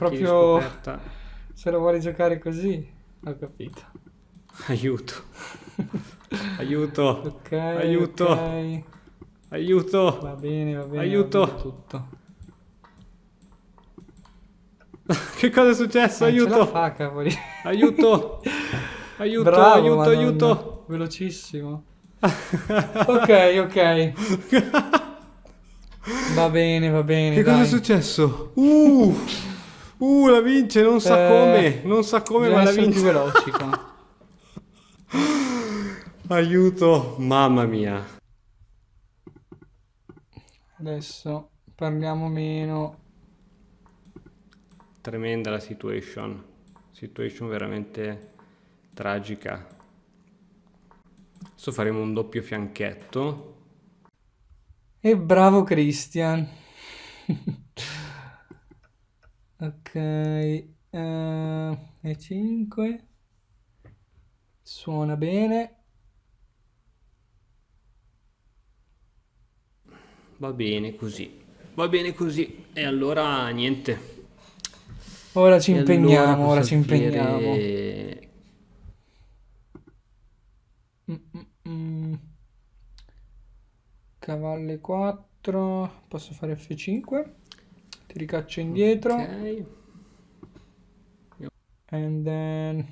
attacchi di proprio... scoperta. Se lo vuoi giocare così, ho capito. Aiuto, aiuto, Ok, ok. aiuto, aiuto, Va bene, va bene aiuto. tutto. Che cosa è successo? Ce la Aiuto, fa, cavoli. aiuto, aiuto, Bravo, aiuto, madonna. aiuto. Velocissimo. Ok, ok. Va bene, Che cosa è dai. successo? La vince, non sa come, Bisogna ma la essere più vince. veloci qua. Aiuto, mamma mia. Adesso parliamo meno. Tremenda la situation. Situation veramente tragica. Adesso faremo un doppio fianchetto. E bravo Christian. Ok. E 5. Suona bene. Va bene così. Va bene così. E allora niente. E allora Ora questo ci impegniamo. alfiere... Mm, mm, mm. Cavallo 4. Posso fare F5. Ti ricaccio Ok. indietro. And then...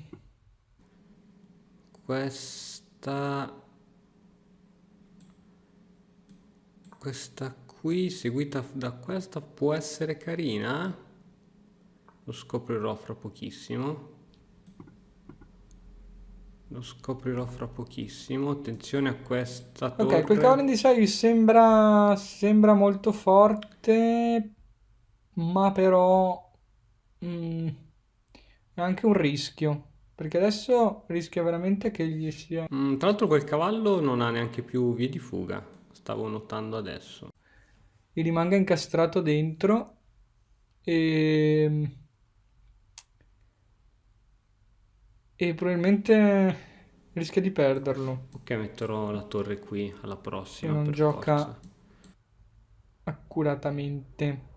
Questa... Questa qui, seguita da questa, può essere carina. Lo scoprirò fra pochissimo. Lo scoprirò fra pochissimo. Attenzione a questa Ok, quel cavallo in torre. D6 sembra molto forte, ma però mm, è anche un rischio, perché adesso rischia veramente che gli sia... Tra l'altro quel cavallo non ha neanche più vie di fuga. Stavo notando adesso. gli rimanga incastrato dentro e, e probabilmente rischia di perderlo Ok, metterò la torre qui alla se prossima non per forza. gioca accuratamente.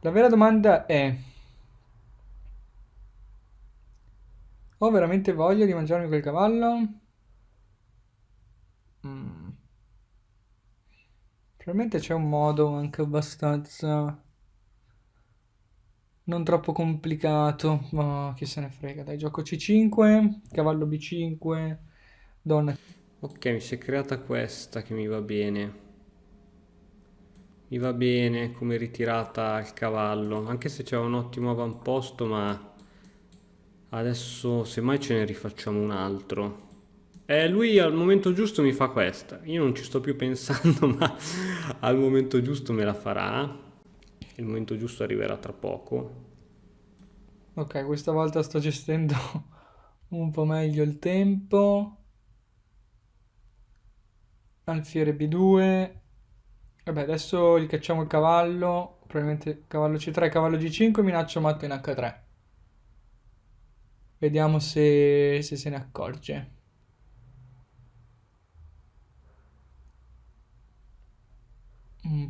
La vera domanda è: ho veramente voglia di mangiarmi quel cavallo? Mm. Probabilmente c'è un modo anche abbastanza non troppo complicato, ma chi se ne frega. Dai, gioco C5, cavallo B5, donna. Ok, mi si è creata questa che mi va bene. Mi va bene come ritirata al cavallo, anche se c'è un ottimo avamposto, ma adesso semmai ce ne rifacciamo un altro. Lui al momento giusto mi fa questa. Io non ci sto più pensando, ma al momento giusto me la farà. Il momento giusto arriverà tra poco. Ok, questa volta sto gestendo un po' meglio il tempo. Alfiere B2. Vabbè, adesso gli cacciamo il cavallo. Probabilmente cavallo C3, cavallo G5, minaccio matto in H3. Vediamo se ne accorge.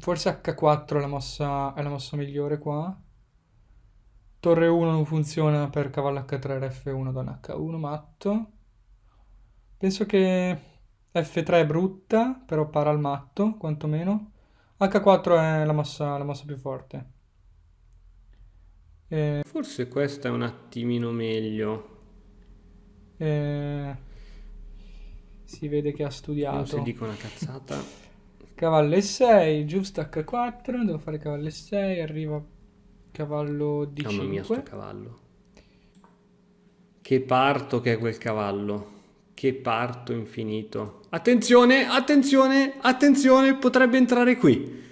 Forse H4 è la mossa migliore qua. Torre 1 non funziona per cavallo H3, F1, donna H1, matto. Penso che F3 è brutta, però para al matto, quantomeno. H4 è la mossa più forte. Eh, Forse questa è un attimino meglio. eh, si vede che ha Vediamo se studiato. dico una cazzata. Cavallo E6, giusto H4, devo fare cavallo E6, arriva cavallo Mamma mia, sto D5. cavallo. Che parto che è quel cavallo. Che parto infinito. Attenzione, attenzione, attenzione, potrebbe entrare qui.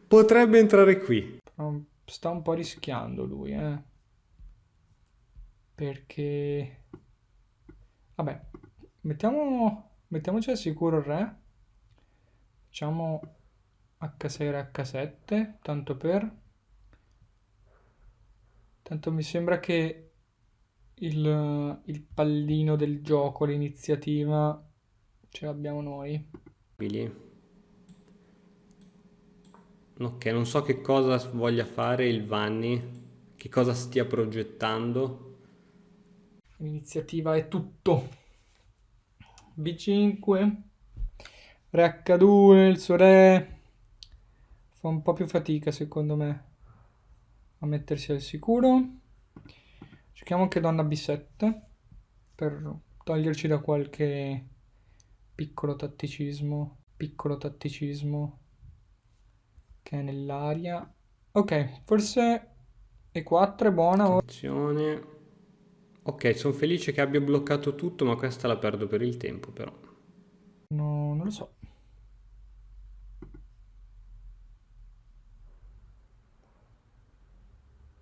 Potrebbe entrare qui. Però sta un po' rischiando lui, perché... Vabbè, mettiamoci al sicuro il re. Facciamo H6 re H7, tanto per... Tanto mi sembra che il pallino del gioco, l'iniziativa, ce l'abbiamo noi. Ok, non so che cosa voglia fare il Vanni, che cosa stia progettando. L'iniziativa è tutto. B5. Re H2, il suo re. Fa un po' più fatica secondo me a mettersi al sicuro. Cerchiamo anche donna B7 per toglierci da qualche piccolo tatticismo che è nell'aria. Ok, forse E4 è buona ora. Attenzione. Ok, sono felice che abbia bloccato tutto, ma questa la perdo per il tempo però. No, non lo so.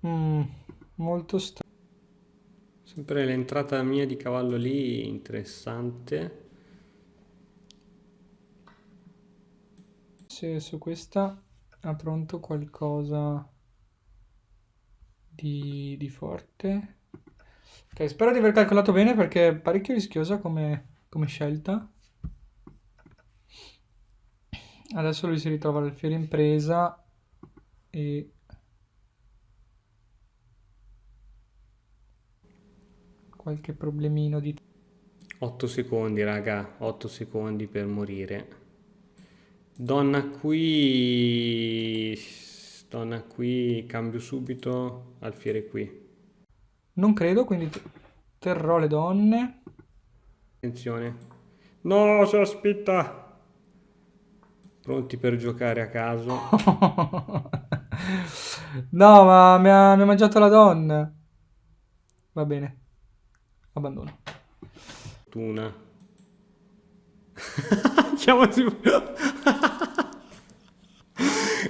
Mm, molto Sempre l'entrata mia di cavallo lì, interessante. se su questa ha pronto qualcosa di forte. Ok, spero di aver calcolato bene perché è parecchio rischiosa come scelta. Adesso lui si ritrova l'alfiere in presa e qualche problemino di... 8 secondi, raga, 8 secondi per morire. Donna qui... Donna qui, cambio subito, alfiere qui. Non credo, quindi terrò le donne. Attenzione. No, sospetta! Pronti per giocare a caso. No, ma mi ha mangiato la donna. Va bene, abbandono. Fortuna. Chiamaci...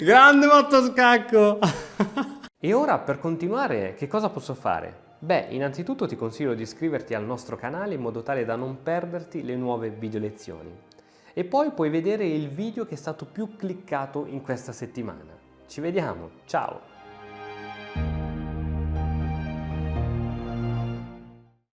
Grande matto scacco! E ora per continuare che cosa posso fare? Beh, innanzitutto ti consiglio di iscriverti al nostro canale in modo tale da non perderti le nuove video lezioni. E poi puoi vedere il video che è stato più cliccato in questa settimana. Ci vediamo, ciao!